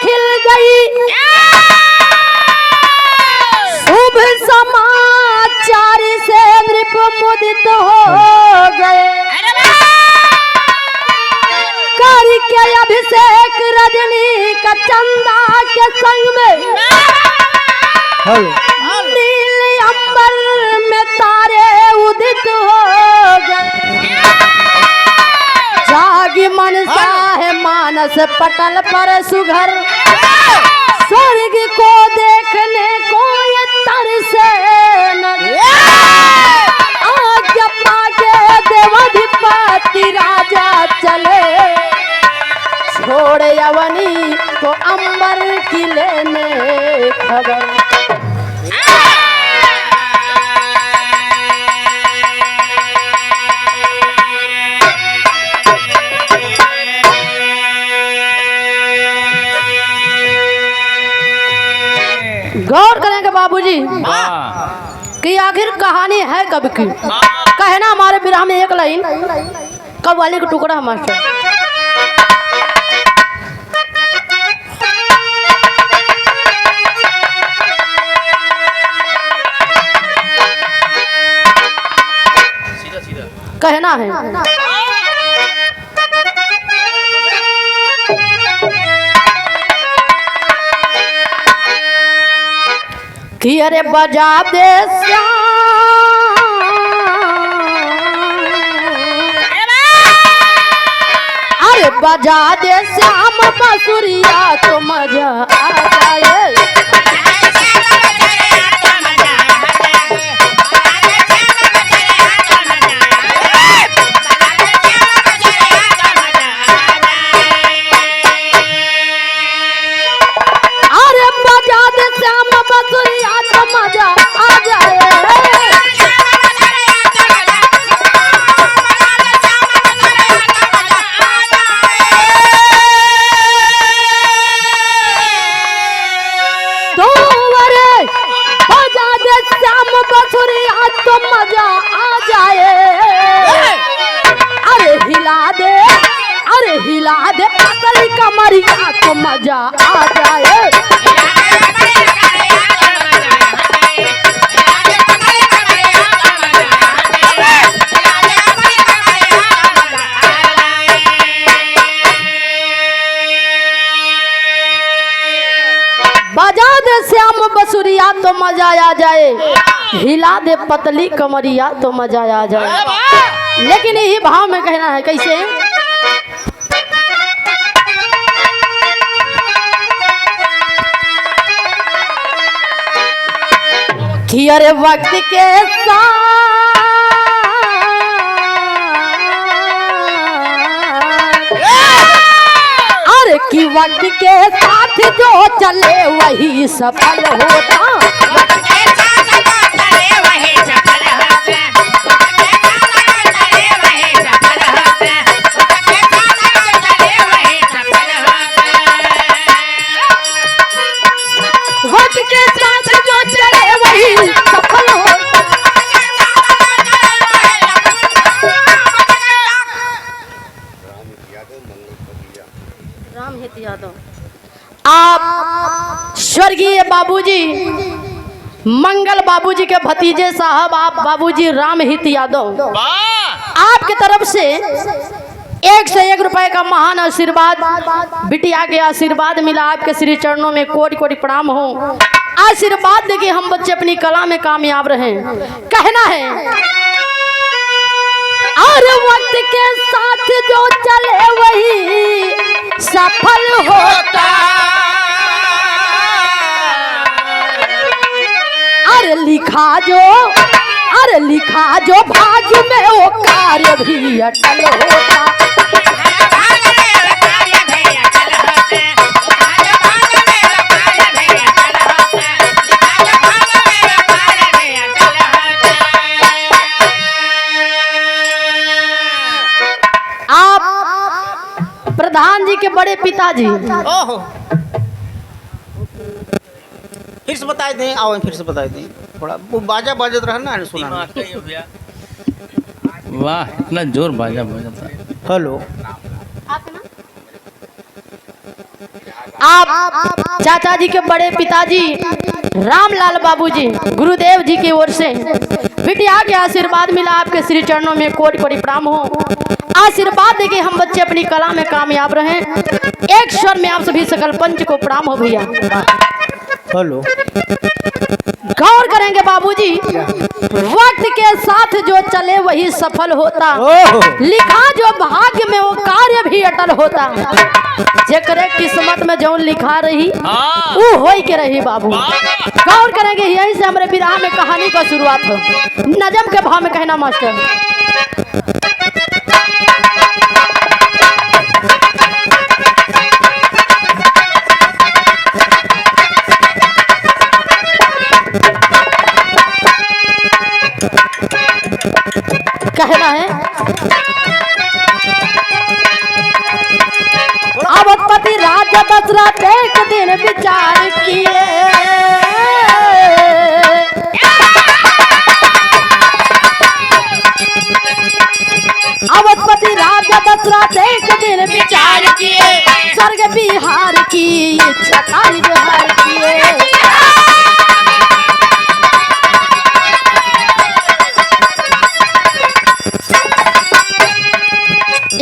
खिल गई, शुभ समाचार से नृप मुदित हो गए। करके अभिषेक रजनी का चंदा के संग में, नील अंबर में तारे उदित हो गए। जागी मनसा है मानस पटल पर सुघर, स्वर्ग को देखने को ये तरसे आज्ञा पाके देवाधिपति राजा चले, छोड़ यवनी को अंबर की लेने खबर। गौर करेंगे बाबूजी कि आखिर कहानी है कब की। कहना हमारे विराह में एक लाइन कव्वाली का टुकड़ा है मास्टर। कहना है कि अरे बजा दे श्याम, अरे बजा दे श्याम बांसुरिया तो मजा आ जाए। हिला दे पतली कमरिया तो मजा आ जाए। बजा दे श्याम बसुरिया तो मजा आ जाए, हिला दे पतली कमरिया तो मजा आ जाए। लेकिन यही भाव में कहना है कैसे कि अरे वक्त के साथ, अरे कि वक्त के साथ जो चले वही सफल होता। वक्त के साथ जो चले वही सफल होता। राम हित यादव, आप स्वर्गीय बाबूजी मंगल बाबूजी के भतीजे साहब, आप बाबूजी राम हित यादव, आपकी तरफ से 1 से 1 रुपए का महान आशीर्वाद, बिटिया के आशीर्वाद मिला। आपके श्री चरणों में कोटि कोटि प्रणाम हो। आशीर्वाद दे कि हम बच्चे अपनी कला में कामयाब रहें। कहना है और वक्त के साथ जो चले वही सफल होता। अरे लिखा जो भाग्य में वो कार्य भी अटल होता। प्रधान जी के बड़े पिताजी, ओहो, फिर से बता दें, आओ फिर से बता दें, थोड़ा वो बाजा बाजत रहा ना सुना। वाह, इतना जोर बाजा बजा था। हेलो, आप चाचा जी के बड़े पिताजी रामलाल बाबूजी गुरुदेव जी की ओर से बिटिया के आशीर्वाद मिला। आपके श्री चरणों में कोटि कोटि प्रणाम हो। आशीर्वाद देके हम बच्चे अपनी कला में कामयाब रहें। एक स्वर में आप सभी सकल पंच को प्रणाम हो भैया। हेलो गौर करेंगे बाबूजी, वक्त के साथ जो चले वही सफल होता, लिखा जो भाग्य में वो कार्य भी अटल होता। जेकरे किस्मत में जो लिखा रही वो हो के रही बाबू। गौर करेंगे, यहीं से हमारे विराह में कहानी का शुरुआत हो। नजम के भाव में कहना मास्टर। कहना है अवधपति राजा दशरथ एक दिन विचार किए, अवधपति राजा दशरथ एक दिन विचार किए, स्वर्ग बिहार की इच्छा का इजहार किए।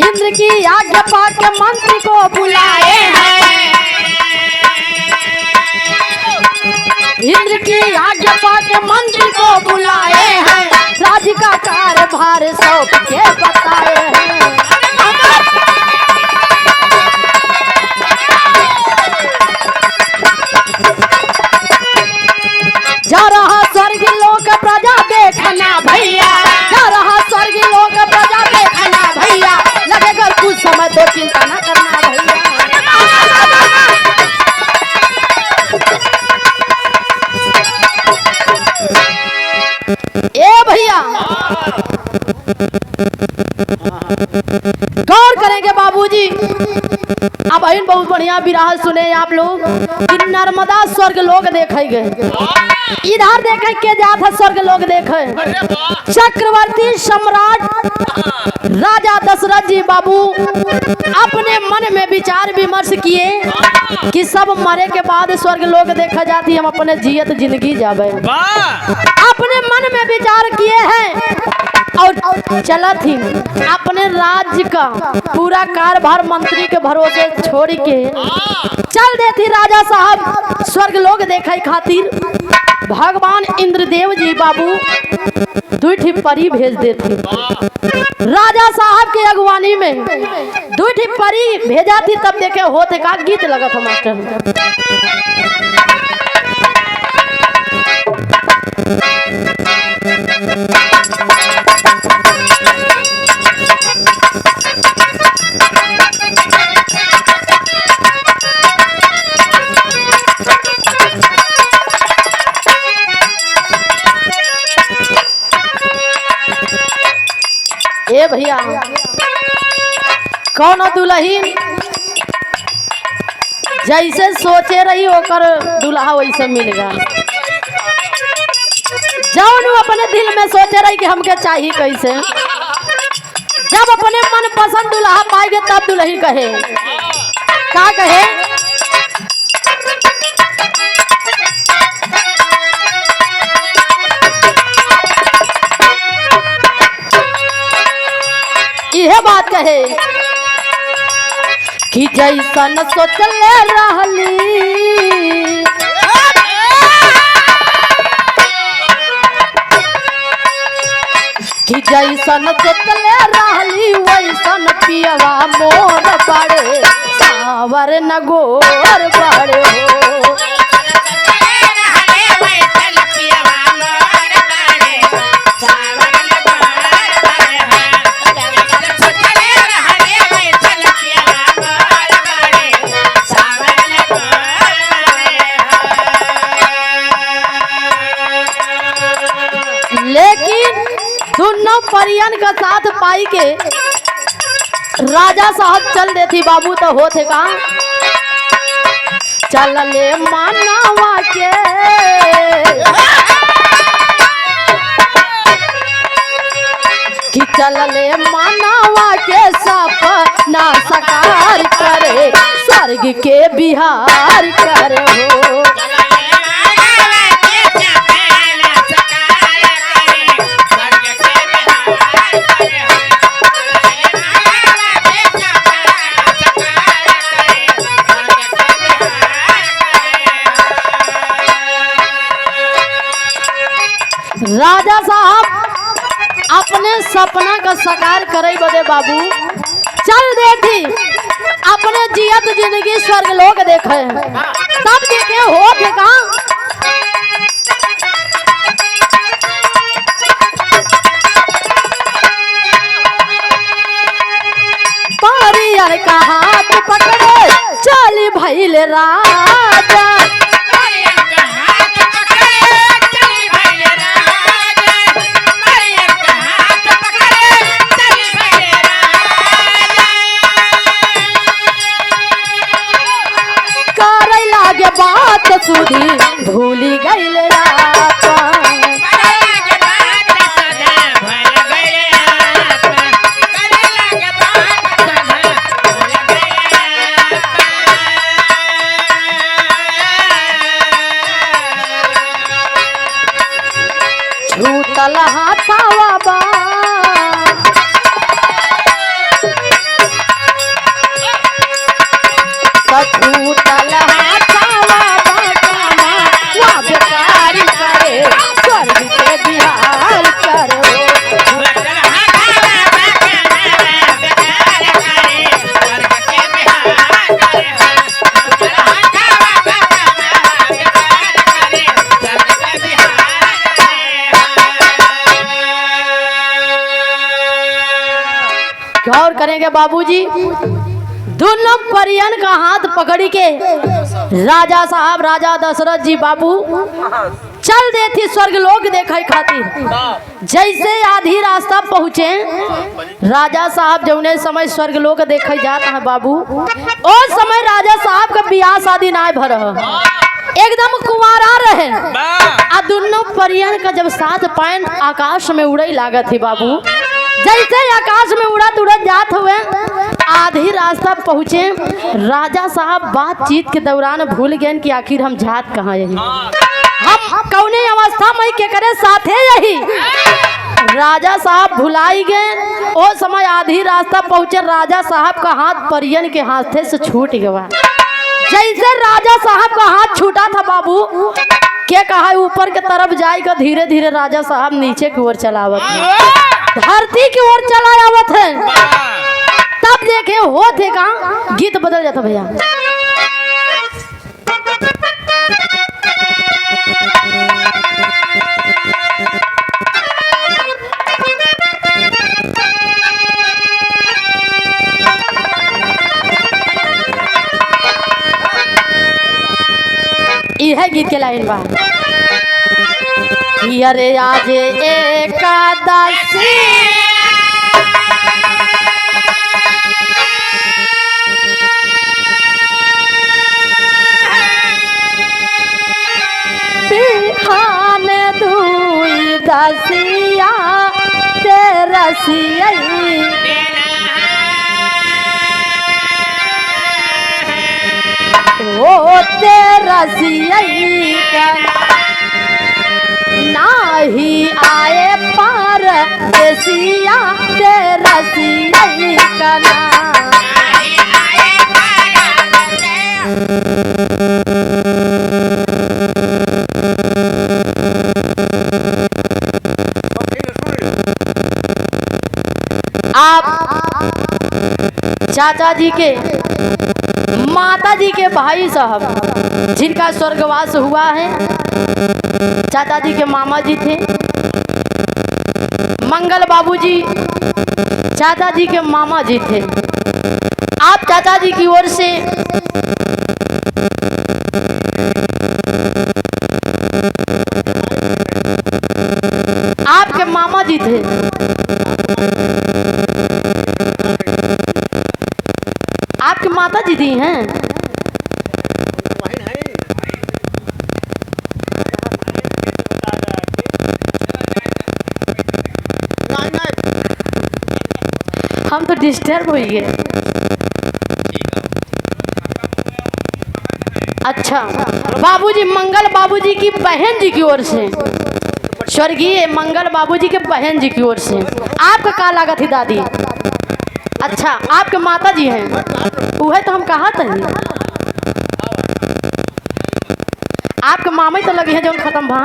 इंद्र की आज्ञा पाके मंत्री को बुलाए हैं, इंद्र की आज्ञा पाके मंत्री को बुलाए हैं, राज्य का कार्यभार सौंप के बताए हैं। जा रहा स्वर्ग लोक प्रजा देखना भैया, जा रहा स्वर्ग लोक प्रजा देखना भैया, लगेगा कुछ समय तो चिंता न करना भैया। ए भैया गौर करेंगे बाबूजी, अब इन बहुत बढ़िया विराह सुने आप लोग कि नर्मदा स्वर्ग लोग देखे गए। इधर देखे के जात है स्वर्ग लोग देखे। चक्रवर्ती सम्राट राजा दशरथ जी बाबू अपने मन में विचार विमर्श किए कि सब मरे के बाद स्वर्ग लोग देखा जाती, हम अपने जियत जिंदगी जावे। अपने मन में विचार किए हैं और चला थी अपने राज्य का पूरा कार्यभार मंत्री के भरोसे छोड़ के चल देती राजा साहब स्वर्ग लोग देखे खातिर। भगवान इंद्रदेव जी बाबू दुठी परी भेज देती, राजा साहब की अगवानी में दुठी परी भेजा थी। तब देखे होते का गीत लगा था मास्टर। ए भैया कौन दुल्हन जैसे सोचे रही होकर दुल्हा वैसे मिलेगा। जौन अपने दिल में सोचे रही कि हमके चाहिए कैसे, जब अपने मन पसंद दुल्हा पाएंगे तब दुल्हन कहे का कहे। यह बात कहे कि जैसा न सोचले रहली, कि जैसा न सोचले रहली वैसा न पियवा मोर बड़े सावर न गोर बड़े हो। लेकिन दोनों परियन का साथ पाई के राजा साहब चल देती बाबू तो होते का चल ले मानवा के कि चल ले मानवा के सपना साकार करे स्वर्ग के बिहार करे हो। राजा साहब अपने सपना का साकार करे बदे बाबू चल देखी अपने जियत जिंदगी स्वर्ग लोग देखे तब देखे हो देखा परियर का हाथ पकड़े चल भइल राजा। बात सुधी भूली गईल राता छूटल हाथावा बा छूटल गौर करेंगे बाबूजी दोनों परियन का हाथ पकड़ी के राजा साहब राजा दशरथ जी बाबू चल देती स्वर्ग लोग देखे खातिर। जैसे आधी रास्ता पहुँचे राजा साहब जौने समय स्वर्ग लोग देखे जाता है बाबू उस समय राजा साहब का ब्याह शादी ना भर एकदम कुंवारा रहे आ दोनों परियन का जब साथ पैन आकाश में उड़े लागत थी बाबू जैसे आकाश में उड़त उड़त जात हुए आधी रास्ता पहुँचे राजा साहब बातचीत के दौरान भूल गए कि आखिर हम जात कहाँ यही हम कौने अवस्था में के करे साथे यही राजा साहब भुलाई गए। ओ समय आधी रास्ता पहुँचे राजा साहब का हाथ परियन के हाथे से छूट गया। जैसे राजा साहब का हाथ छूटा था बाबू क्या कहा ऊपर के तरफ जाएगा धीरे धीरे राजा साहब नीचे की ओर चलावत धरती की ओर चला आवत है। तब देखे हो थे कहाँ गीत बदल जाता भैया। यह गीत के लाइन बा अरे आज एकादशी बिहान दुई दसिया तेरसिया ओ तेरसिया नाही आए पार देसिया तेरसिया कना आप चाचा जी के माता जी के भाई साहब जिनका स्वर्गवास हुआ है चाचा जी के मामा जी थे मंगल बाबूजी चाचा जी के मामा जी थे। आप चाचा जी की ओर से आपके मामा जी थे। आपकी माता जी दी हैं हम तो डिस्टर्ब हो गए। अच्छा, बाबूजी मंगल बाबूजी की बहन जी की ओर से, स्वर्गीय मंगल बाबूजी के बहन जी की ओर से आपका का लागत है दादी? अच्छा, आपके माता जी हैं, वह तो हम कहा था। आपके मामा तो लगी है जो खत्म भा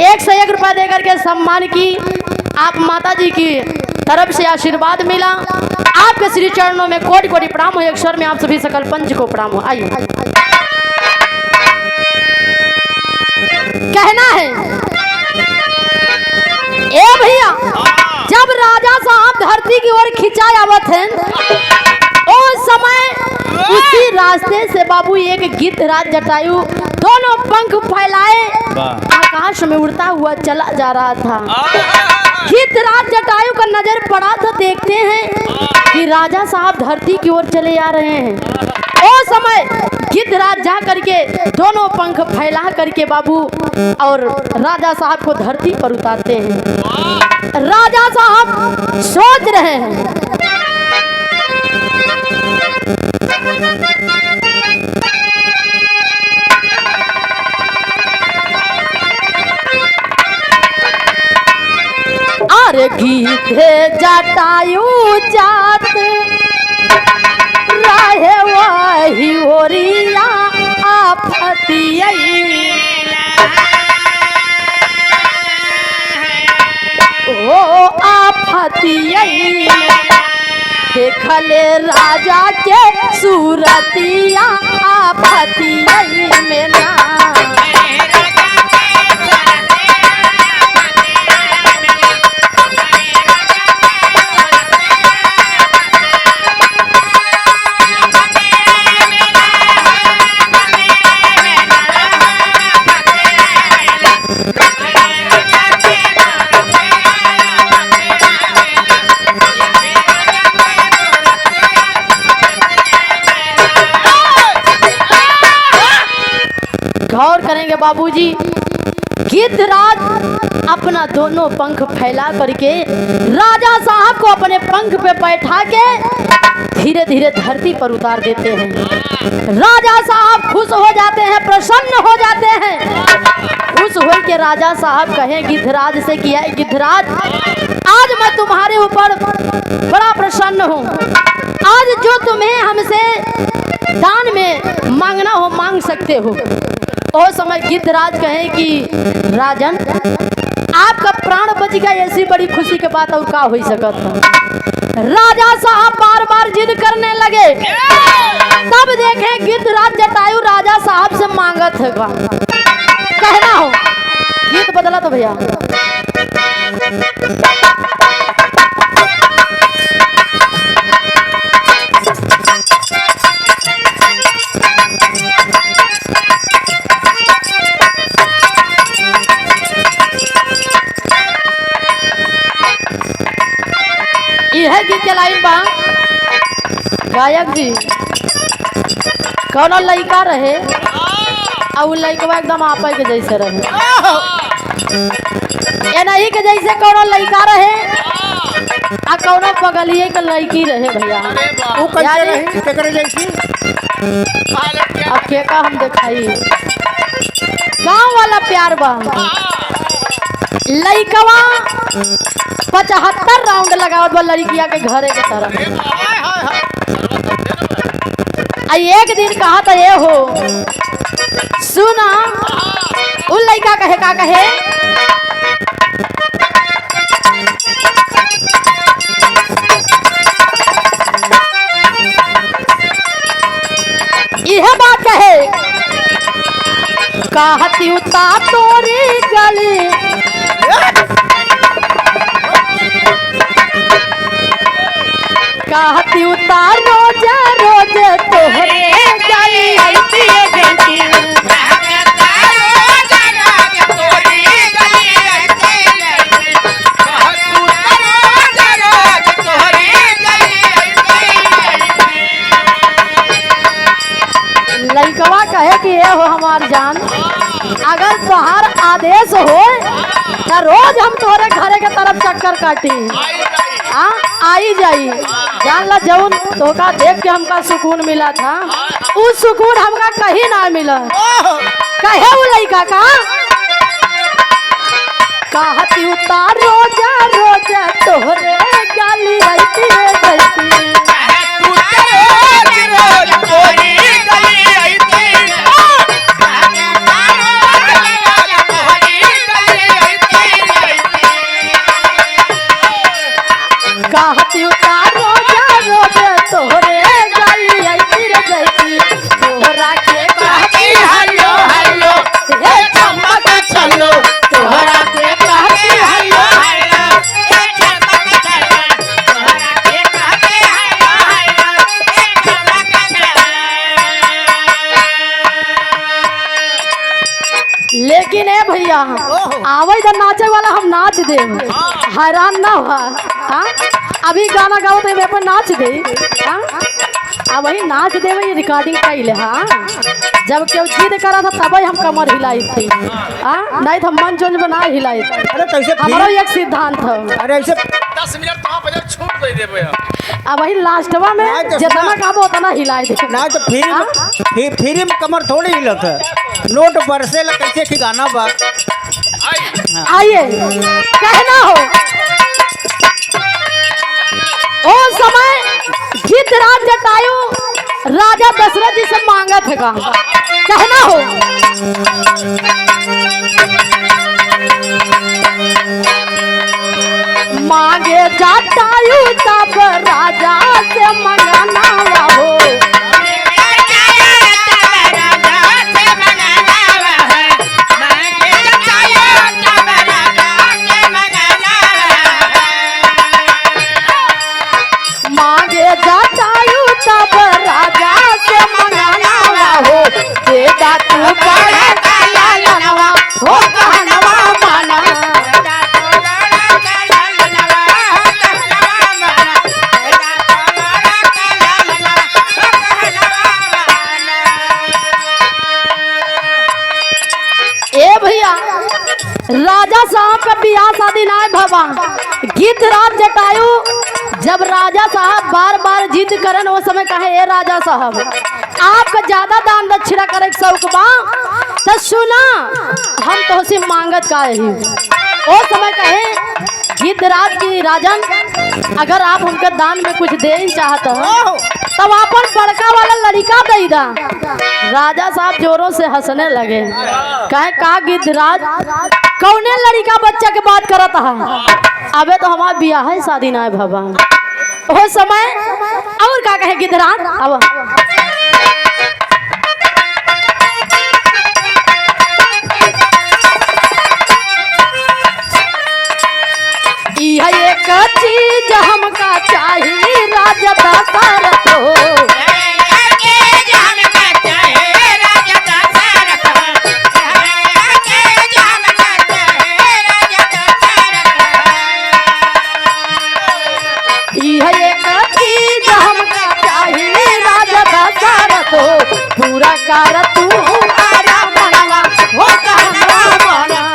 101 रुपया दे करके सम्मान की आप माता जी की तरफ से आशीर्वाद मिला। आपके श्री चरणों में कोटि कोटि प्रणाम हो। एक स्वर में आप सभी सकल पंच को प्रणाम हो। आइए, कहना है ए भैया, जब राजा साहब धरती की ओर खिंचा आवत हैं, उस समय उसी रास्ते से बाबू एक गिद्धराज जटायु दोनों पंख फैलाए आकाश में उड़ता हुआ चला जा रहा था। गिद्धराज जटायु का नजर पड़ा तो देखते हैं कि राजा साहब धरती की ओर चले आ रहे हैं। उस समय गिद्धराज जा करके दोनों पंख फैला करके बाबू और राजा साहब को धरती पर उतारते हैं। राजा साहब सोच रहे हैं, अरे गीधे जटायु जात रहे वही ओरिया आफतिया, ओ आफतिया देखले राजा के सूरतिया आफतिया में ना। गौर करेंगे बाबूजी, गिद्धराज अपना दोनों पंख फैला करके राजा साहब को अपने पंख पे बैठा के धीरे धीरे धरती पर उतार देते हैं। राजा साहब खुश हो जाते हैं, प्रसन्न हो जाते हैं। खुश हो के राजा साहब कहे गिद्धराज से किया, गिद्धराज आज मैं तुम्हारे ऊपर बड़ा प्रसन्न हूँ। आज जो तुम्हें हमसे दान में मांगना हो मांग सकते हो। उस समय गिद्धराज कहे कि राजन आपका प्राण बच गया, ऐसी बड़ी खुशी के बात और का हो सकता था। राजा साहब बार बार जिद करने लगे, तब देखे गिद्धराज जटायु राजा साहब से मांगत है। कहना हो गीत बदला तो भैया। यह गीत के लाइन बा गायक जी कौन लड़का रहे और लड़का एकदम आपा के जैसे रहे, ये नहीं के जैसे कौन लड़का रहे आ कौन बगलिए के लड़की रहे भैया। वो कैसे रहे केकरे जैसी? अब के का हम दिखाई गांव वाला प्यार बा। लड़कवा 75 राउंड लगावत बा लड़किया के घरे के तरफ। एक दिन कहा था ये हो सुना, उन लड़का कहे का कहे यह बात कहे कहती उता तोरी गली कहती उतार रोज रोज तोहरे गली लड़कवा कहे कि ये हो हमार जान, अगर तुम्हार आदेश हो तो रोज हम तोहरे घरे के तरफ चक्कर काटी। आई जाई जान ला जौन धोखा देख के हमका सुकून मिला था उस सुकून हमका कहीं ना मिला। कहे वो लड़का का कहती उतार रोजा रोजा तोहरे गाली आईती रे गलती कहती उतार रोजा रोजा तोहरे गाली आईती रे गलती तोहरा के कहती हेलो हेलो हे चमक चलो तोहरा के कहती हेलो लेकिन ए भैया आवे इधर नाचे वाला हम नाच दे हैरान ना हुआ। हाँ अभी गाना गाओ तो मेरे पर नाच दे। हाँ अब वही नाच दे वही रिकॉर्डिंग कैले। हाँ जब क्यों जिद करा था तब हम कमर हिलाई थी। हाँ नहीं तो मन जोन बना हिलाई थी। अरे तो ऐसे हमारा एक सिद्धांत था। अरे ऐसे 10 मिनट तो बजे छूट दे देबे। अब वही लास्टवा में जितना काम उतना हिलाई दे ना तो फ्री में कमर थोड़ी हिलत है। नोट बरसे ला कैसे की गाना बा। आइए कहना हो ओ समय घितराज जटायु राजा दशरथ जी से मांगा था कहना हो मांगे जटायु तब राजा से मंगाना हो मांगे जटायु तब राजा से मंगाना हो बेटा तू बड़ा काला हो कहनवा माना ए भैया राजा साहब का बियाह शादी ना है बाबा घितराज जटायु जब राजा साहब बार बार जिद करन वो समय कहे ए राजा साहब आपका ज्यादा दान दक्षिणा करे शौक बा तो सुना हम तो से मांगत का ही वो समय कहे घितराज की राजन अगर आप उनके दान में कुछ दे चाहते हो तब अपन बड़का वाला लड़का दे दा। राजा साहब जोरों से हंसने लगे कहे का घितराज कौने लड़का बच्चा के बात करत है अबे तो हमारा बियाह है शादी ना है बाबा वो समय और का कहे घितराज अब यह एक चीज हमका चाहिए राजा दशरथ हो यह एक चीज हमका चाहिए राजा दशरथ हो पूरा कर तू हमारा मनवा हो कहनवा माना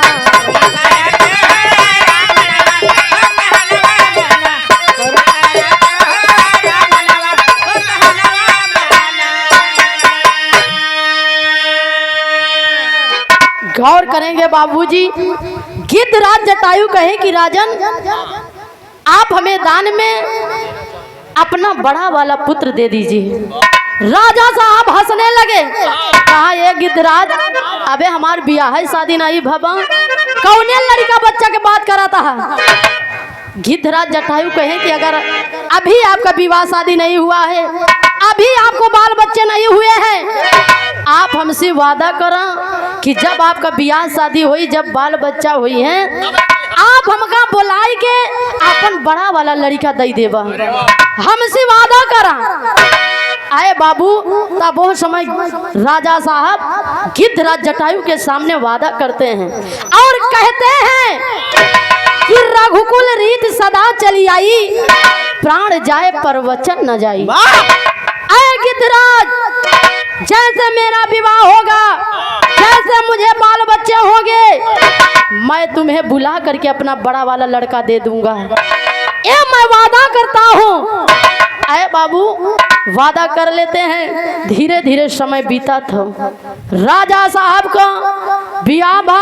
गौर करेंगे बाबूजी घितराज जटायु कहे कि राजन आप हमें दान में अपना बड़ा वाला पुत्र दे दीजिए। राजा साहब हंसने लगे कहा ये घितराज अबे हमार बियाह है शादी नहीं भबा कौने लड़का बच्चा के बात कराता है। घितराज जटायु कहे कि अगर अभी आपका विवाह शादी नहीं हुआ है अभी आपको बाल बच्चे नहीं हुए हैं आप हमसे वादा करा कि जब आपका ब्याह शादी हुई जब बाल बच्चा हुई है आप हमका बुलाई के अपन बड़ा वाला लड़का दे देवा हमसे वादा करा। आए बाबू तब वो समय राजा साहब घितराज जटायु के सामने वादा करते हैं और कहते हैं कि रघुकुल रीत सदा चली आई प्राण जाए पर वचन न जाई। आए घितराज जैसे मेरा विवाह होगा जैसे मुझे बाल बच्चे होंगे मैं तुम्हें बुला करके अपना बड़ा वाला लड़का दे दूंगा। ये मैं वादा करता हूँ। अरे बाबू वादा कर लेते हैं। धीरे धीरे समय बीता था। राजा साहब का बियाह भा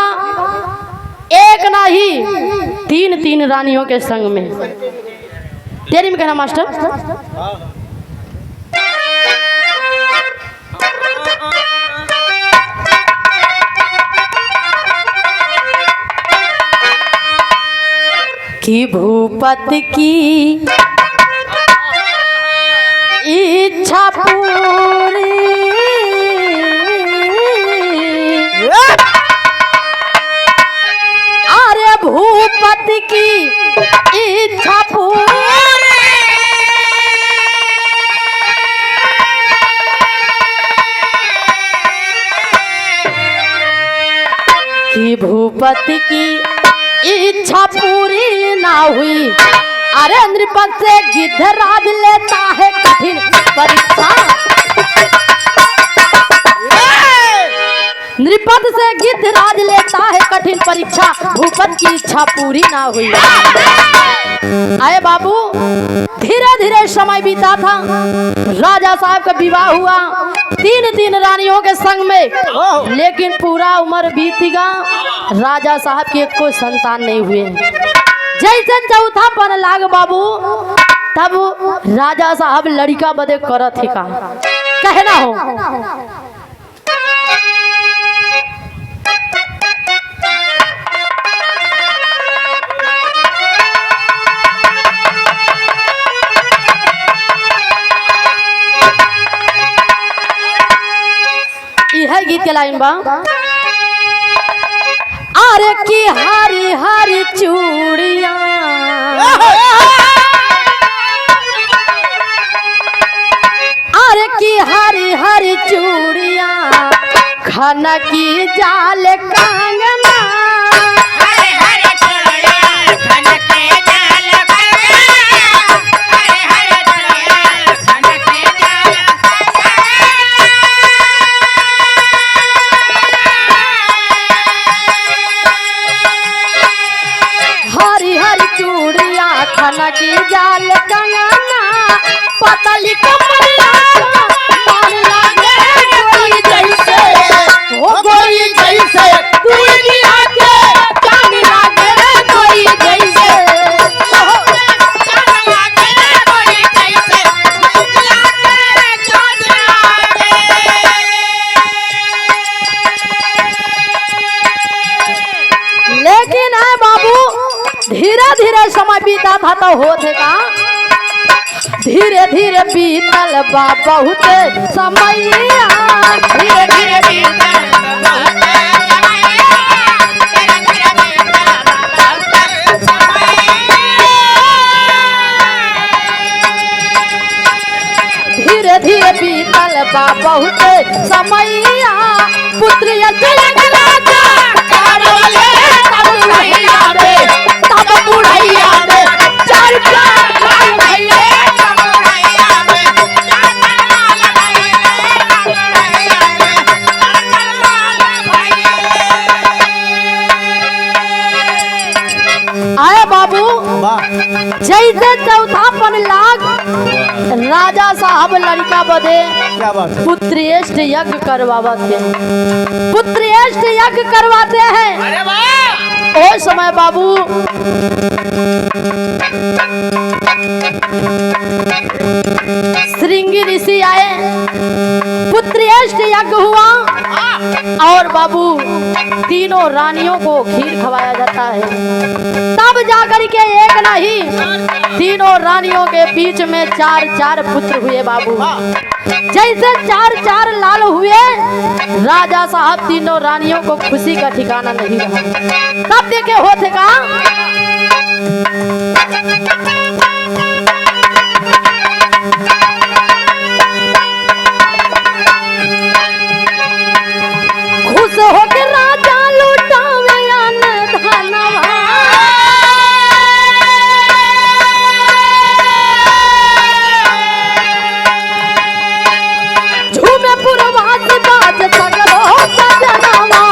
एक नहीं 3 रानियों के संग में। तेरी में कहना मास्टर। कि भूपति की इच्छा पूरी अरे भूपति की इच्छा पूरी कि भूपति की इच्छा पूरी ना हुई। अरे नृपत से गिद्धराज लेता है कठिन परीक्षा। नृपत से गिद्धराज लेता है कठिन परीक्षा। भूपत की इच्छा पूरी ना हुई। आए बाबू धीरे धीरे समय बीता था। राजा साहब का विवाह हुआ 3 रानियों के संग में। लेकिन पूरा उम्र बीतेगा राजा साहब की कोई संतान नहीं हुए। जैसे चौथा पन लाग बाबू तब राजा साहब लड़का बदे करत ही का कहना हो। यह गीत के लाइन बा। अरे की हरी हरी चूड़ियां अरे की हरी हरी चूड़ियां खाना की जाल कंगना खाना की जाल कंगना पतली कमरिया मान लागे कोई जैसे हो कोई जैसे दुनिया के जान लागे कोई जैसे हो जान लागे कोई जैसे दुनिया के जान लागे। लेकिन है बाबू धीरे धीरे समय बीता था तो होते का धीरे धीरे बीतल बा बहुत समय। धीरे धीरे बीतल धीरे धीरे बीतल बा बहुत समय। पुत्र आए बाबू जैसे चौथा पन लाग राजा साहब लड़का बदे पुत्रेष्ट यज्ञ करवाते हैं। पुत्रेष्ट यज्ञ करवाते हैं। ओ समय बाबू श्रृंगी ऋषि आए। पुत्रेष्ट यज्ञ हुआ और बाबू 3 रानियों को खीर खवाया जाता है। तब जाकर के एक नहीं 3 रानियों के बीच में 4 पुत्र हुए बाबू। जैसे 4 लाल हुए राजा साहब 3 रानियों को खुशी का ठिकाना नहीं रहा। तब देखे होते का खुश होकर राजा लुटावे अन्न धनवा। झूमे पुरवास बाज सगरो सजनवा।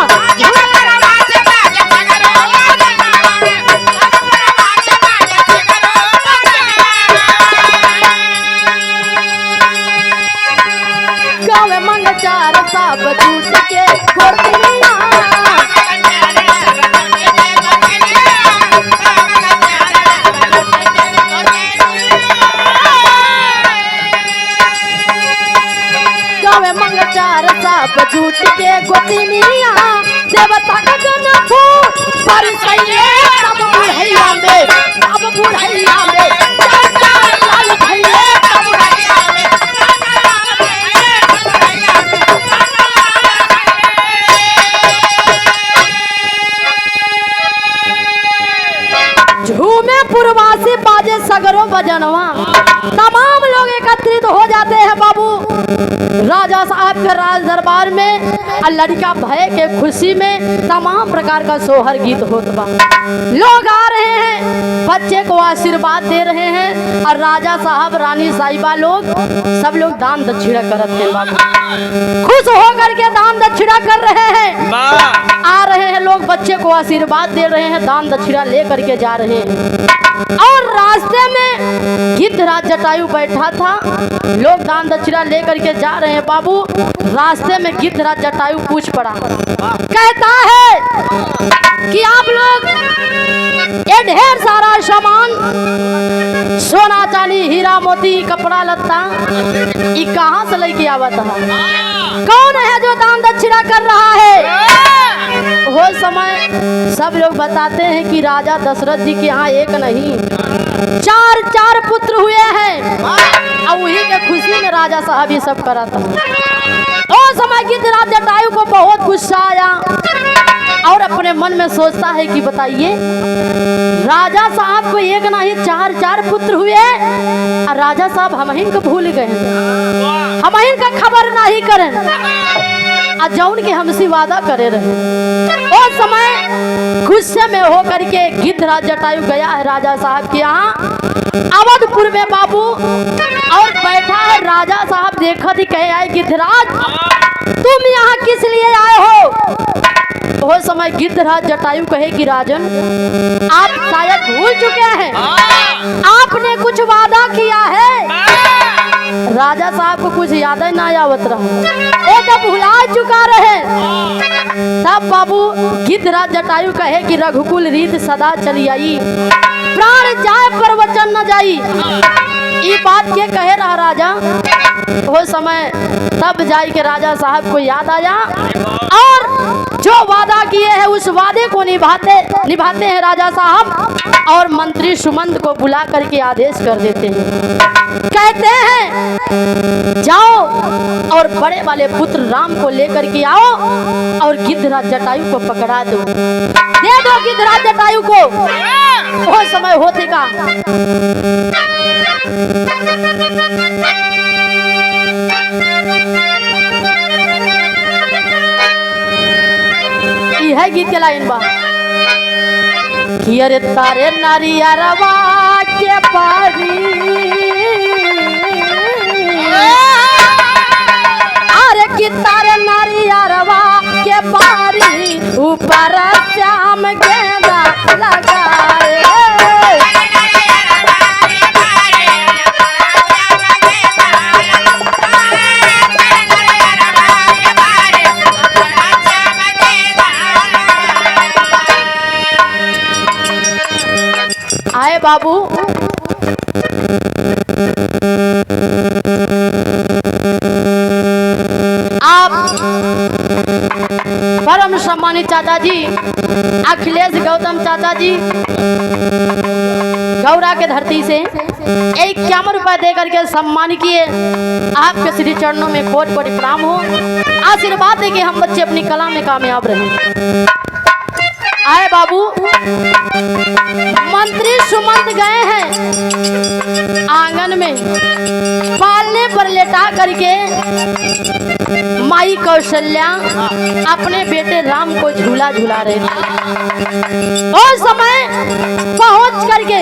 सगरो बजनवा तमाम लोग एकत्रित हो जाते हैं बाबू राजा साहब के राज दरबार में। और लड़का भय के खुशी में तमाम प्रकार का सोहर गीत होता बा। लोग आ रहे हैं, बच्चे को आशीर्वाद दे रहे हैं और राजा साहब रानी साहिबा लोग सब लोग दान दक्षिणा करते हैं बाबू। खुश होकर के दान दक्षिणा कर रहे हैं। आ रहे हैं लोग, बच्चे को आशीर्वाद दे रहे हैं, दान दक्षिणा ले करके जा रहे हैं। और रास्ते में गिद्धराज जटायु बैठा था। लोग दान दक्षिणा ले करके जा रहे हैं बाबू। रास्ते में गिद्धराज जटायु पूछ पड़ा, कहता है कि आप लोग ये ढेर सारा सामान, सोना चांदी हीरा मोती कपड़ा लत्ता, ये कहाँ से लेके आवत है? कौन है जो दान दक्षिणा कर रहा है? वो समय सब लोग बताते हैं कि राजा दशरथ जी के यहाँ एक नहीं चार पुत्र हुए हैं और वही के खुशी में राजा साहब ये सब करा था। उस समय गिद्धराज जटायु को बहुत गुस्सा आया और अपने मन में सोचता है कि बताइए, राजा साहब को एक नहीं चार पुत्र हुए और राजा साहब हम को भूल गए, हम का खबर नहीं करें और जौन के हमसे वादा करे रहे। उस समय गुस्से में होकर के गिद्धराज जटायु गया है राजा साहब के यहाँ अवधपुर में बाबू, और बैठा है। राजा साहब देखा ही कहे आए, गिद्धराज तुम यहाँ किस लिए आए हो? वो समय गिद्धराज जटायु कहे कि राजन, आप शायद भूल चुके हैं, आपने कुछ वादा किया है। राजा साहब को कुछ याद ही ना आवत रहा, वो तो भुला चुका रहे। तब बाबू गिद्धराज जटायु कहे कि रघुकुल रीत सदा चली आई, प्राण जाए पर वचन न जाई। ये बात के कहे रहा राजा। वो समय तब जाई के राजा साहब को याद आया और जो वादा किए हैं उस वादे को निभाते हैं राजा साहब, और मंत्री सुमंत को बुला करके आदेश कर देते हैं। कहते हैं जाओ और बड़े वाले पुत्र राम को लेकर के आओ और गिद्धराज जटायु को पकड़ा दो, दे दो गिद्धराज जटायु को। वो समय होते का है गीत के लाइन बा कि अरे तारे नारियरवा के पारी, अरे कि तारे नारियरवा के पारी ऊपर श्याम गेंदा लगाए। आए बाबू, आप परम सम्मानित चाचा जी अखिलेश गौतम चाचा जी गौरा के धरती से 51 रुपए दे करके सम्मान किए। आपके श्री चरणों में कोटि कोटि प्रणाम हो। आशीर्वाद दे कि हम बच्चे अपनी कला में कामयाब रहें। आए बाबू, मंत्री सुमंत गए हैं आंगन में, पालने पर लेटा करके माई कौशल्या अपने बेटे राम को झूला झूला रहे थे। और समय पहुंच करके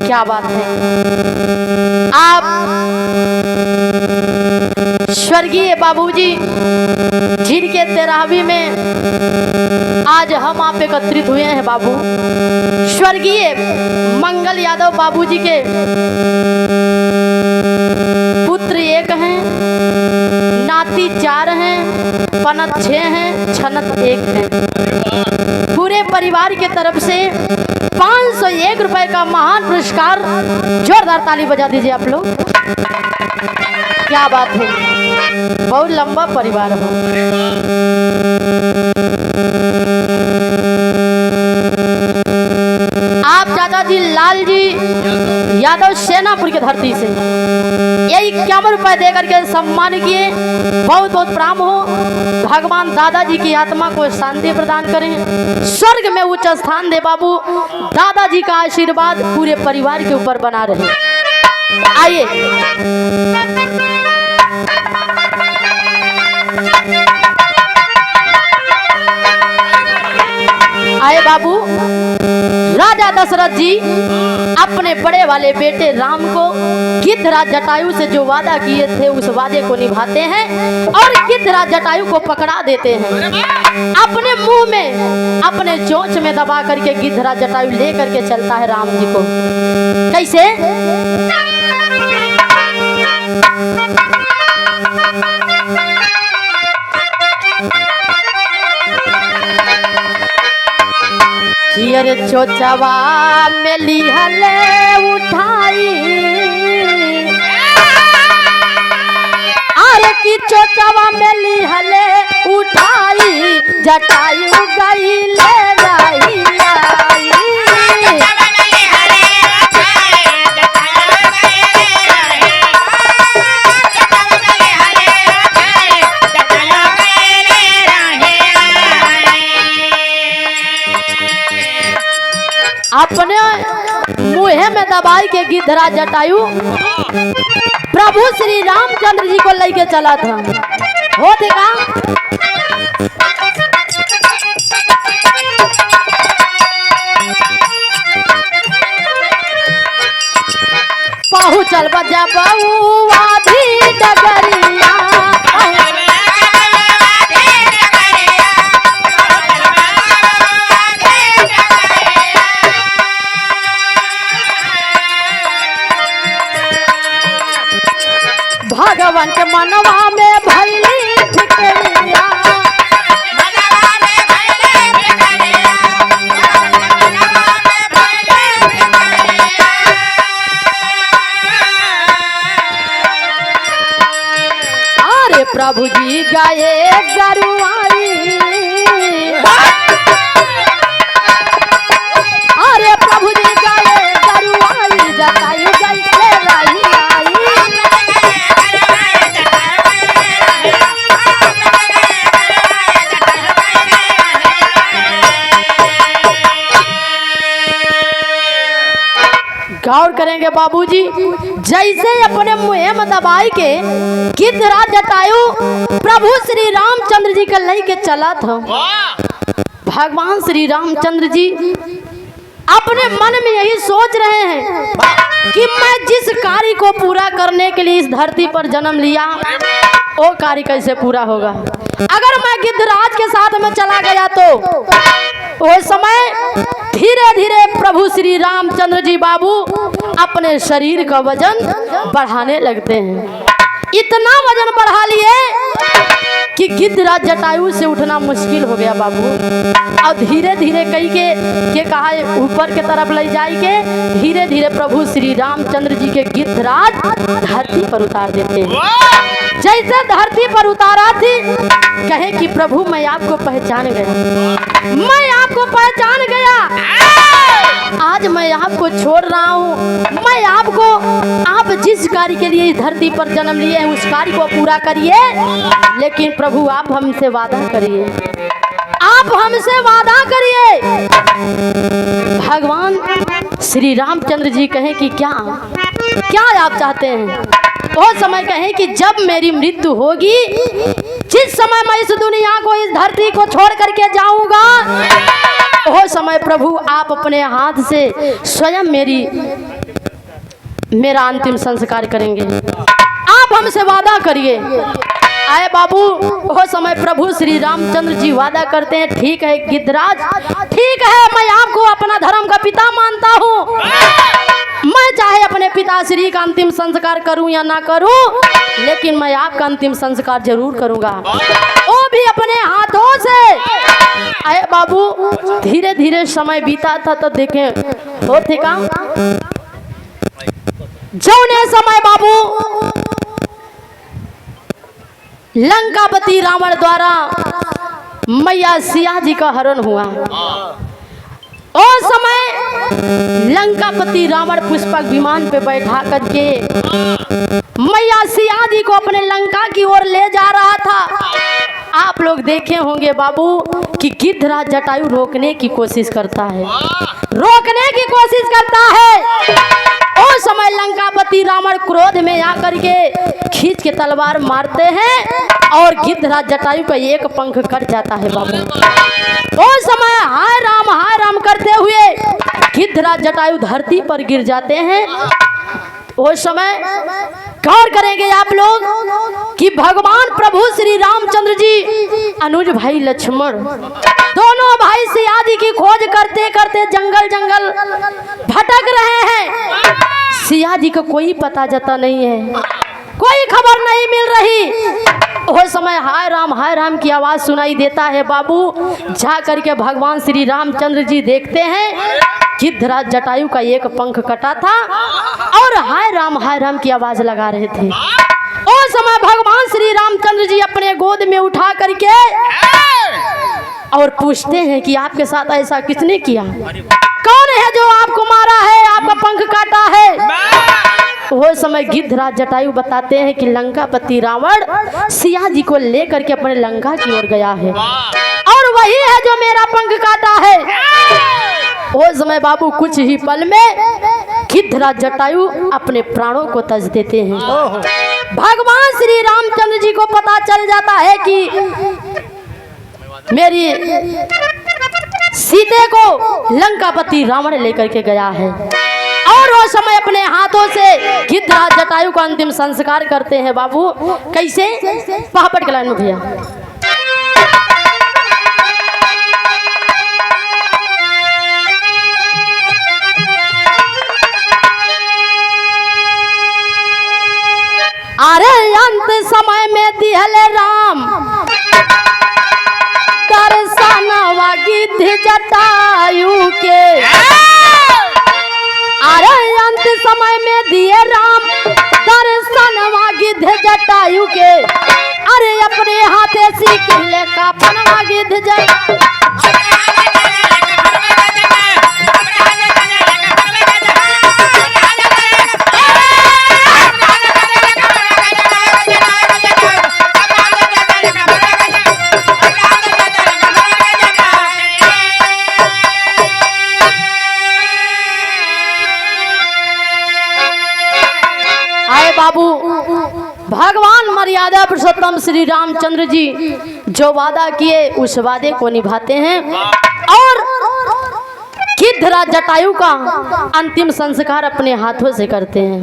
क्या बात है, आप स्वर्गीय बाबूजी जिनके 13वीं में आज हम आप एकत्रित हुए हैं बाबू, स्वर्गीय मंगल यादव बाबूजी के पुत्र 1 हैं, नाती 4 हैं, पनत 6 हैं, छनत 1 है। पूरे परिवार के तरफ से 501 रुपए का महान पुरस्कार। जोरदार ताली बजा दीजिए आप लोग। क्या बात है, बहुत लंबा परिवार हो। आप चाचा जी लाल जी यादव सेनापुर की धरती से ये 51 रुपए दे करके सम्मान किए। बहुत बहुत प्रणाम हो। भगवान दादाजी की आत्मा को शांति प्रदान करें, स्वर्ग में उच्च स्थान दे बाबू। दादाजी का आशीर्वाद पूरे परिवार के ऊपर बना रहे। आइए आए बाबू। राजा दशरथ जी अपने बड़े वाले बेटे राम को गिद्धराज जटायु से जो वादा किए थे उस वादे को निभाते हैं और गिद्धराज जटायु को पकड़ा देते हैं। अपने मुंह में अपने चोंच में दबा करके गिद्धराज जटायु ले करके चलता है राम जी को। कैसे? अरे चोचवा में लिहले उठाई, अरे की चोचवा में लिहले उठाई, जटायु गई ले रही आई। अपने मुँह में दबाई के गिद्धराज जटायु प्रभु श्री रामचंद्र जी को लेके चला था। हो देखा पहुँचल बजा बउआ भी डगरिया, भगवान के मनवा में भैली फिक्रिया, अरे प्रभु जी गाये गरुआई, अरे प्रभु जी गाये गरुआई, जटायु कैसे रही आई। गौर करेंगे बाबूजी, जैसे अपने मुँह में दबाई के गिद्धराज जटायु प्रभु श्री रामचंद्र जी का लेके चला था। भगवान श्री रामचंद्र जी अपने मन में यही सोच रहे हैं कि मैं जिस कार्य को पूरा करने के लिए इस धरती पर जन्म लिया वो कार्य कैसे पूरा होगा। अगर मैं गिद्धराज के साथ में चला गया तो वो समय धीरे धीरे प्रभु श्री रामचंद्र जी बाबू अपने शरीर का वजन बढ़ाने लगते हैं। इतना वजन बढ़ा लिए कि गिद्धराज जटायु से उठना मुश्किल हो गया बाबू। और धीरे धीरे कई के कहा ऊपर के तरफ ले जाके धीरे धीरे प्रभु श्री रामचंद्र जी के गिद्धराज धरती पर उतार देते हैं। जैसे धरती पर उतारा थी कहे कि प्रभु मैं आपको पहचान गया, मैं आपको पहचान गया, आज मैं आपको छोड़ रहा हूँ। मैं आपको आप जिस कार्य के लिए इस धरती पर जन्म लिए हैं उस कार्य को पूरा करिए, लेकिन प्रभु आप हमसे वादा करिए, आप हमसे वादा करिए। भगवान श्री रामचंद्र जी कहें कि क्या आप चाहते हैं। वो समय कहें कि जब मेरी मृत्यु होगी, जिस समय मैं इस दुनिया को इस धरती को छोड़ करके जाऊंगा, वो समय प्रभु आप अपने हाथ से स्वयं मेरा अंतिम संस्कार करेंगे। आप हमसे वादा करिए। आए बाबू, वो समय प्रभु श्री रामचंद्र जी वादा करते हैं, ठीक है गिद्धराज, ठीक है, मैं आपको अपना धर्म का पिता मानता हूँ। मैं चाहे अपने पिताश्री का अंतिम संस्कार करूं या ना करूं, लेकिन मैं आपका अंतिम संस्कार जरूर करूंगा, वो भी अपने हाथों से। आए बाबू, धीरे धीरे समय बीता था तो देखें हो थे का जौने समय बाबू लंकापति रावण द्वारा मैया सिया जी का हरण हुआ। उस समय लंकापति रावण पुष्पक विमान पे बैठा करके मैया सिया जी को अपने लंका की ओर ले जा रहा था। आप लोग देखे होंगे बाबू कि गिद्धराज जटायु रोकने की कोशिश करता है, रोकने की कोशिश करता है। उस समय लंकापति रावण क्रोध में आकर के खींच के तलवार मारते हैं और गिद्धराज जटायु का एक पंख कट जाता है बाबू। उस समय हाय राम करते हुए गिद्धराज जटायु धरती पर गिर जाते हैं। उस समय गौर करेंगे आप लोग कि भगवान प्रभु श्री रामचंद्र जी अनुज भाई लक्ष्मण दोनों भाई सिया जी की खोज करते करते जंगल जंगल भटक रहे हैं। सिया जी को कोई पता जता नहीं है, कोई खबर नहीं मिल रही। उस समय हाय राम की आवाज सुनाई देता है बाबू। जा करके भगवान श्री रामचंद्र जी देखते हैं गिद्धराज जटायु का एक पंख कटा था और हाय राम की आवाज लगा रहे थे। उस समय भगवान श्री रामचंद्र जी अपने गोद में उठा करके और पूछते हैं कि आपके साथ ऐसा किसने किया, कौन है जो आपको मारा है, आपका पंख काटा है। वो समय गिद्धराज जटायु बताते हैं कि लंकापति रावण सिया जी को लेकर के अपने लंका की ओर गया है और वही है जो मेरा पंख काटा है। वो समय बाबू कुछ ही पल में गिद्धराज जटायु अपने प्राणों को तज देते हैं। भगवान श्री रामचंद्र जी को पता चल जाता है कि मेरी सीते को लंकापति रावण लेकर के गया है और वो समय अपने हाथों से गिद्धराज जटायु का अंतिम संस्कार करते हैं बाबू। कैसे? पहापट के लाइन में भैया। अरे अंत समय में दिहले राम दर्शनवा गिद्ध जटायु के। अरे अंत समय में दिए राम दर्शनवा गिद्ध जटायु के। अरे अपने हाथे सीख ले का फनवा गिद्ध जटायु। बाबू भगवान मर्यादा पुरुषोत्तम श्री रामचंद्र जी जो वादा किए उस वादे को निभाते हैं और गिद्धराज जटायु का अंतिम संस्कार अपने हाथों से करते हैं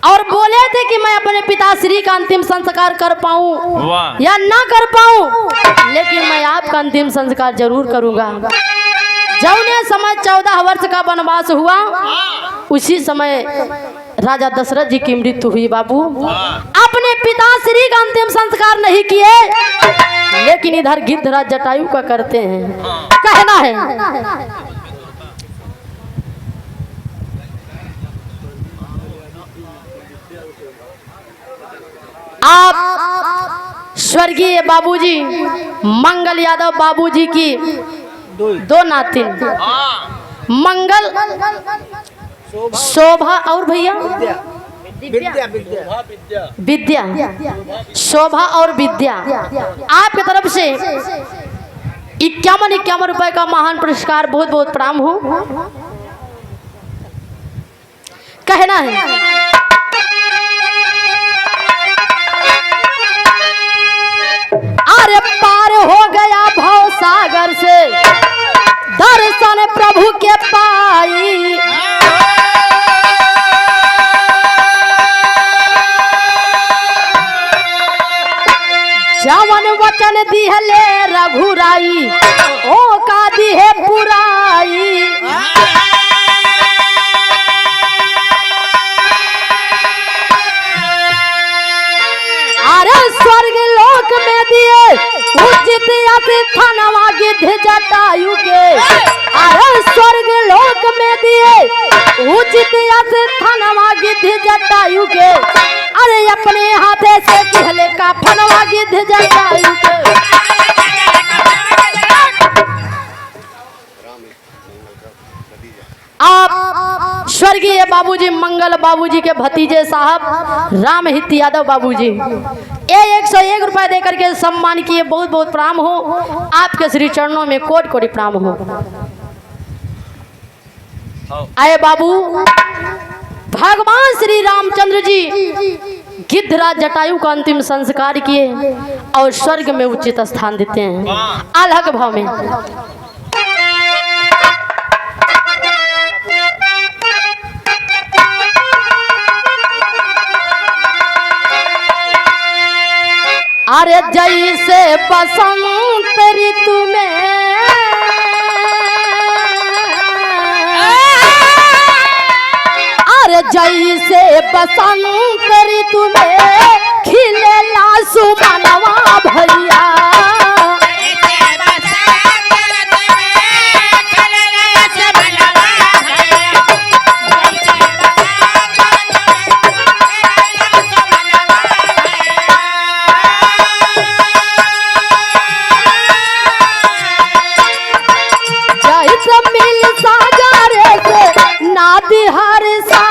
और बोले थे कि मैं अपने पिताश्री का अंतिम संस्कार कर पाऊं या ना कर पाऊं, लेकिन मैं आपका अंतिम संस्कार जरूर करूंगा। जौने समय 14 वर्ष का वनवास हुआ उसी समय राजा दशरथ जी की मृत्यु हुई बाबू। अपने पिताश्री का अंतिम संस्कार नहीं किए, लेकिन इधर गिद्धराज जटायु का करते हैं। कहना है आप स्वर्गीय बाबूजी मंगल यादव बाबूजी की दो नातिन मंगल शोभा और भैया विद्या शोभा और विद्या आपकी तरफ से 51 रुपए का महान पुरस्कार बहुत बहुत प्रणाम हो। कहना है अरे पार हो गया भव सागर से दर्शन प्रभु के पाई। जवन वचन दिहले रघुराई ओ का दिहे पुराई। अरे स्वर्ग लोक में दिए उचित स्थानवा गिद्ध जटायु के। अरे स्वर्ग लोक में दिए उचित स्थानवा गिद्ध जटायु के। अरे अपने हाथे से पहले का फनवा गिद्ध जटायु के। स्वर्गीय बाबूजी मंगल बाबूजी के भतीजे साहब रामहित यादव बाबूजी ये 101 रुपए देकर के सम्मान किए। बहुत बहुत प्रणाम हो आपके श्री चरणों में, कोटि कोटि प्रणाम हो। आए बाबू, भगवान श्री रामचंद्र जी गिद्धराज जटायु का अंतिम संस्कार किए और स्वर्ग में उचित स्थान देते हैं अलग भाव में। अरे जैसे बसंत ऋतु में जैसे बसंत ऋतु में खिलेला सुमनवा भैया, जैसे मिल सागरे से नादी हर सा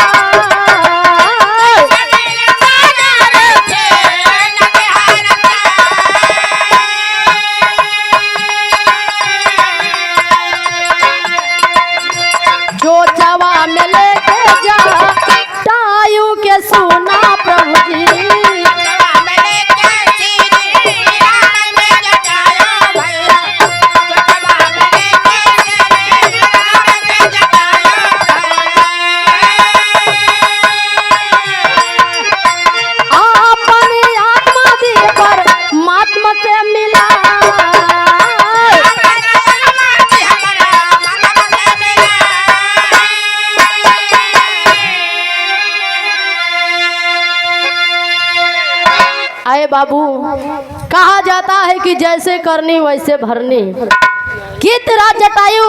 बाबू। कहा जाता है कि जैसे करनी वैसे भरनी। गिद्धराज जटायु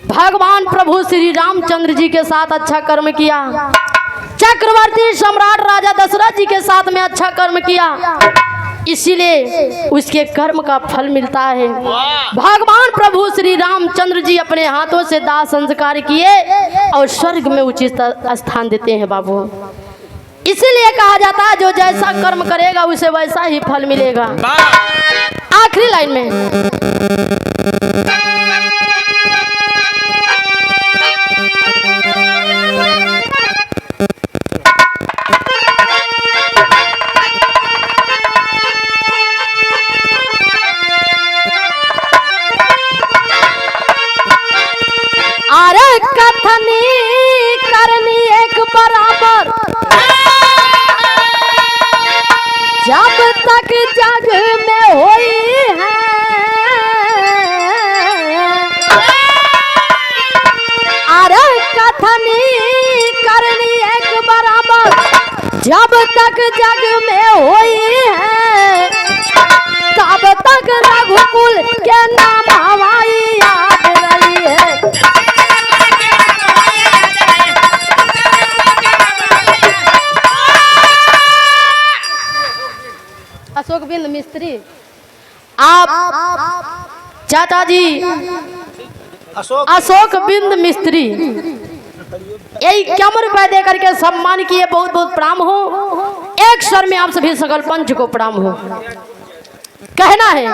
भगवान प्रभु श्री रामचंद्र जी के साथ अच्छा कर्म किया, चक्रवर्ती सम्राट राजा दशरथ जी के साथ में अच्छा कर्म किया, इसीलिए उसके कर्म का फल मिलता है। भगवान प्रभु श्री रामचंद्र जी अपने हाथों से दाह संस्कार किए और स्वर्ग में उचित स्थान देते हैं बाबू। इसीलिए कहा जाता है जो जैसा कर्म करेगा उसे वैसा ही फल मिलेगा। आखिरी लाइन में अरे कथनी करनी एक बराबर, जब तक जग में होई है, अरे कथनी करनी एक बराबर, जब तक जग में होई है, तब तक रघुकुल के नाम हमारी याद रही है। अशोक बिंद मिस्त्री, आप चाचा जी अशोक बिंद मिस्त्री यही 51 रुपए दे करके सम्मान किए। बहुत बहुत प्रणाम हो। एक स्वर में आप सभी सकल पंच को प्रणाम हो। कहना है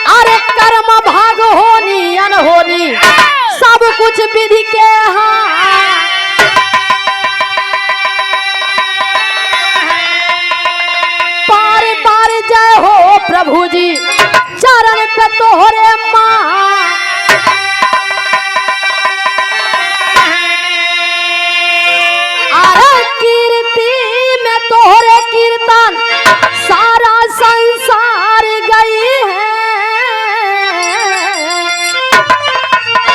अरे कर्म भाग होनी अनहोनी सब कुछ विधि के हाथ, पार पार जय हो प्रभु जी चरण पे तोहरे माँ। अरे कीर्ति में तोहरे कीर्तन सारा संसार गई है।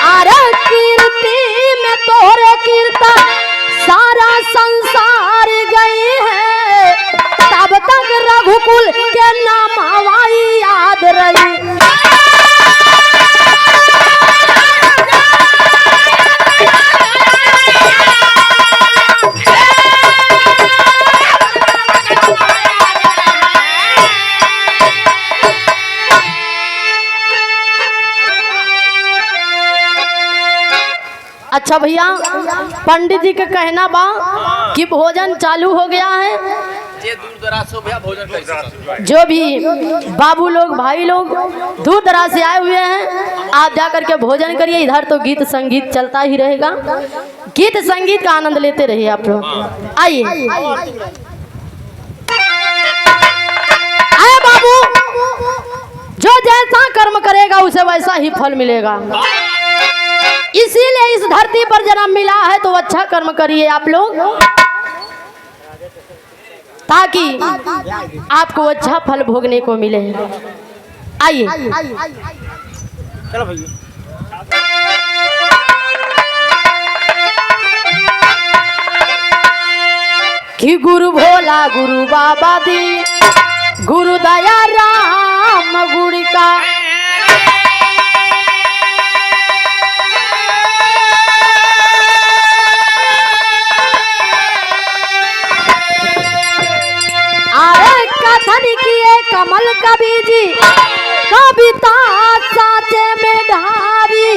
अरे कीर्ति में तोहरे कीर्तन सारा संसार गई है, तब तक रघुकुल के नाम हमारी याद रही। अच्छा भैया, पंडित जी का कहना बा कि भोजन चालू हो गया है। ये दूर दराज से भैया भोजन कर सकता। जो भी बाबू लोग भाई लोग दूर दराज से आए हुए हैं, आप जाकर के भोजन करिए। इधर तो गीत संगीत चलता ही रहेगा, गीत संगीत का आनंद लेते रहिए आप लोग। आइए आए बाबू, जो जैसा कर्म करेगा उसे वैसा ही फल मिलेगा। इसीलिए इस धरती पर जन्म मिला है तो अच्छा कर्म करिए आप लोग, ताकि आपको अच्छा फल भोगने को मिले। आइए चलो भैया। कि गुरु भोला गुरु बाबा दी, गुरु दया राम गुरु का अरे कथन किए कमल कवि जी, कविता साचे में ढारी।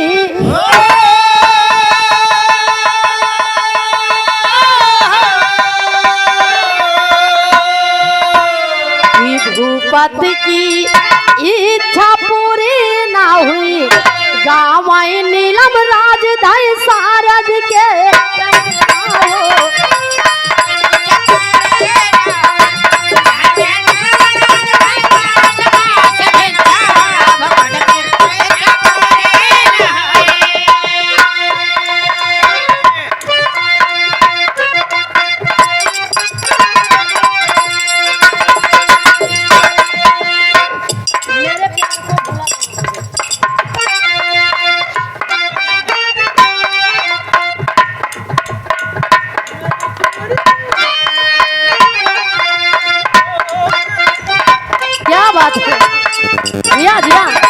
भूपति की इच्छा पूरी ना हुई, गाँव नीलम राजधानी सारद के। क्या बात है, दिया दिया।